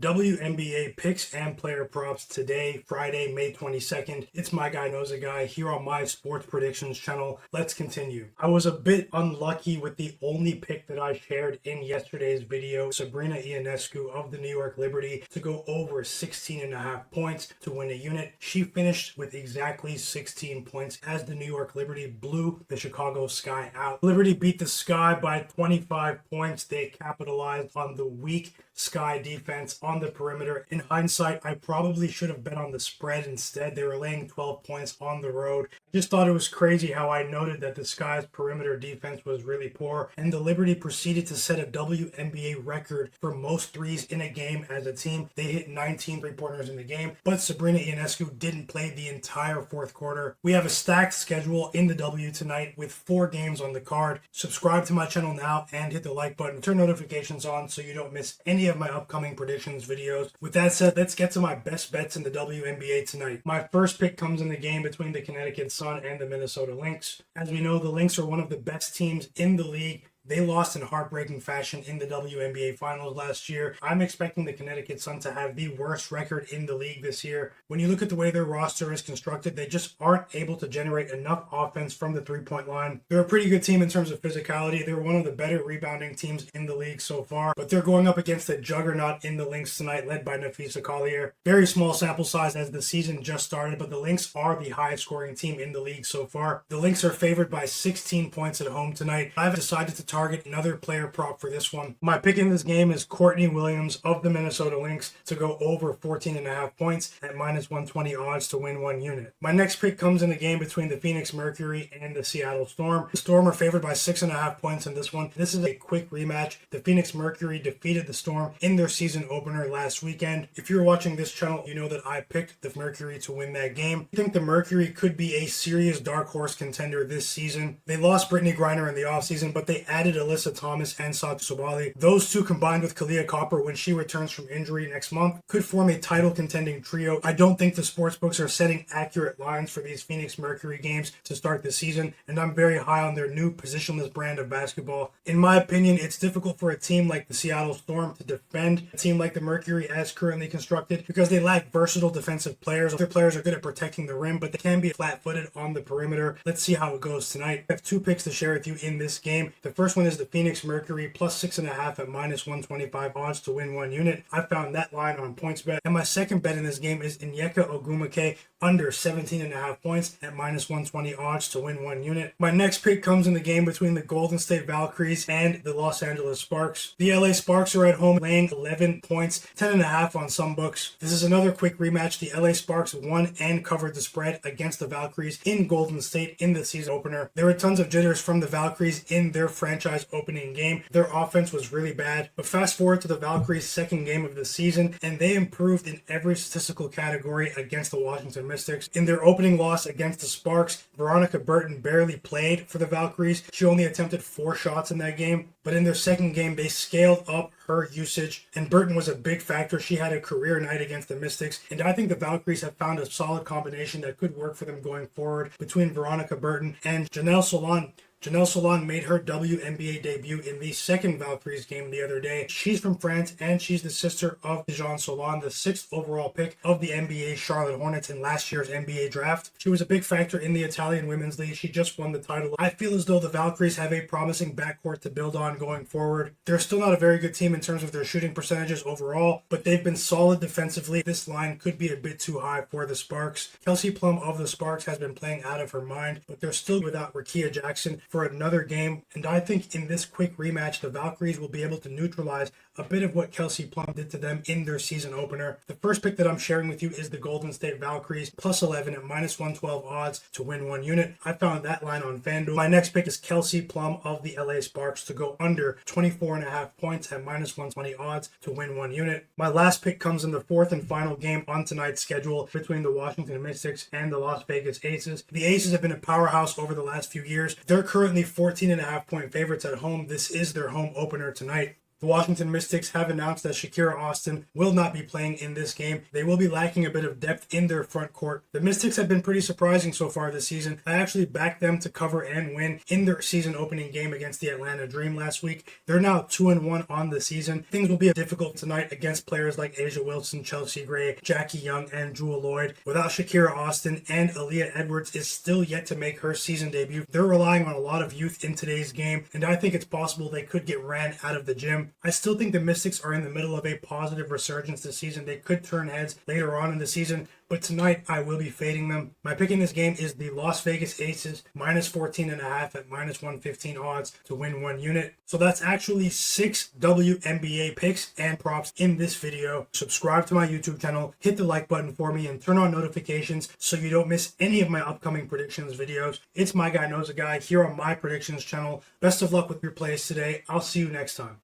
WNBA picks and player props today, Friday, May 22nd. It's Myguyknowsaguy here on my sports predictions channel. Let's continue. I was a bit unlucky with the only pick that I shared in yesterday's video, Sabrina Ionescu of the New York Liberty to go over 16.5 points to win a unit. She finished with exactly 16 points as the New York Liberty blew the Chicago Sky out. Liberty beat the Sky by 25 points. They capitalized on the weak Sky defense on the perimeter. In hindsight, I probably should have bet on the spread instead. They were laying 12 points on the road. I just thought it was crazy how I noted that the Sky's perimeter defense was really poor, and the Liberty proceeded to set a WNBA record for most threes in a game as a team. They hit 19 three-pointers in the game, but Sabrina Ionescu didn't play the entire fourth quarter. We have a stacked schedule in the W tonight with 4 games on the card. Subscribe to my channel now and hit the like button. Turn notifications on so you don't miss any of my upcoming predictions videos. With that said, let's get to my best bets in the WNBA tonight. My first pick comes in the game between the Connecticut Sun and the Minnesota Lynx. As we know, the Lynx are one of the best teams in the league. They lost in heartbreaking fashion in the WNBA Finals last year. I'm expecting the Connecticut Sun to have the worst record in the league this year. When you look at the way their roster is constructed, they just aren't able to generate enough offense from the three-point line. They're a pretty good team in terms of physicality. They're one of the better rebounding teams in the league so far, but they're going up against a juggernaut in the Lynx tonight, led by Napheesa Collier. Very small sample size as the season just started, but the Lynx are the highest scoring team in the league so far. The Lynx are favored by 16 points at home tonight. I've decided to target another player prop for this one. My pick in this game is Courtney Williams of the Minnesota Lynx to go over 14.5 points at -120 odds to win 1 unit. My next pick comes in the game between the Phoenix Mercury and the Seattle Storm. The Storm are favored by 6.5 points in this one. This is a quick rematch. The Phoenix Mercury defeated the Storm in their season opener last weekend. If you're watching this channel, you know that I picked the Mercury to win that game. I think the Mercury could be a serious dark horse contender this season. They lost Brittany Griner in the offseason, but they added Alyssa Thomas and Satou Sabally. Those two combined with Collier when she returns from injury next month could form a title contending trio. I don't think the sportsbooks are setting accurate lines for these Phoenix Mercury games to start the season, and I'm very high on their new positionless brand of basketball. In my opinion, it's difficult for a team like the Seattle Storm to defend a team like the Mercury as currently constructed because they lack versatile defensive players. Their players are good at protecting the rim, but they can be flat-footed on the perimeter. Let's see how it goes tonight. I have 2 picks to share with you in this game. The first one is the Phoenix Mercury plus 6.5 at -125 odds to win 1 unit. I found that line on PointsBet. And my second bet in this game is Myguyknowsaguy under 17.5 points at -120 odds to win 1 unit. My next pick comes in the game between the Golden State Valkyries and the Los Angeles Sparks. The LA Sparks are at home laying 11 points, 10.5 on some books. This is another quick rematch. The LA Sparks won and covered the spread against the Valkyries in Golden State in the season opener. There were tons of jitters from the Valkyries in their franchise opening game. Their offense was really bad, but fast forward to the Valkyries' second game of the season, and they improved in every statistical category against the Washington Mystics. In their opening loss against the Sparks, Veronica Burton barely played for the Valkyries. She only attempted 4 shots in that game, but in their second game, they scaled up her usage, and Burton was a big factor. She had a career night against the Mystics, and I think the Valkyries have found a solid combination that could work for them going forward between Veronica Burton and Janelle Solon. Janelle Solon made her WNBA debut in the second Valkyries game the other day. She's from France, and she's the sister of Jean Solon, the 6th overall pick of the NBA Charlotte Hornets in last year's NBA draft. She was a big factor in the Italian Women's League. She just won the title. I feel as though the Valkyries have a promising backcourt to build on going forward. They're still not a very good team in terms of their shooting percentages overall, but they've been solid defensively. This line could be a bit too high for the Sparks. Kelsey Plum of the Sparks has been playing out of her mind, but they're still without Rakia Jackson for another game, and I think in this quick rematch, the Valkyries will be able to neutralize a bit of what Kelsey Plum did to them in their season opener. The first pick that I'm sharing with you is the Golden State Valkyries plus 11 at -112 odds to win 1 unit. I found that line on FanDuel. My next pick is Kelsey Plum of the LA Sparks to go under 24.5 points at -120 odds to win 1 unit. My last pick comes in the 4th and final game on tonight's schedule between the Washington Mystics and the Las Vegas Aces. The Aces have been a powerhouse over the last few years. They're currently 14.5 point favorites at home. This is their home opener tonight. The Washington Mystics have announced that Shakira Austin will not be playing in this game. They will be lacking a bit of depth in their front court. The Mystics have been pretty surprising so far this season. I actually backed them to cover and win in their season opening game against the Atlanta Dream last week. They're now 2-1 on the season. Things will be difficult tonight against players like A'ja Wilson, Chelsea Gray, Jackie Young, and Jewell Loyd. Without Shakira Austin, and Aaliyah Edwards is still yet to make her season debut. They're relying on a lot of youth in today's game, and I think it's possible they could get ran out of the gym. I still think the Mystics are in the middle of a positive resurgence this season. They could turn heads later on in the season, but tonight I will be fading them. My pick in this game is the Las Vegas Aces, minus 14.5 at minus 115 odds to win 1 unit. So that's actually 6 WNBA picks and props in this video. Subscribe to my YouTube channel, hit the like button for me, and turn on notifications so you don't miss any of my upcoming predictions videos. It's Myguyknowsaguy here on my predictions channel. Best of luck with your plays today. I'll see you next time.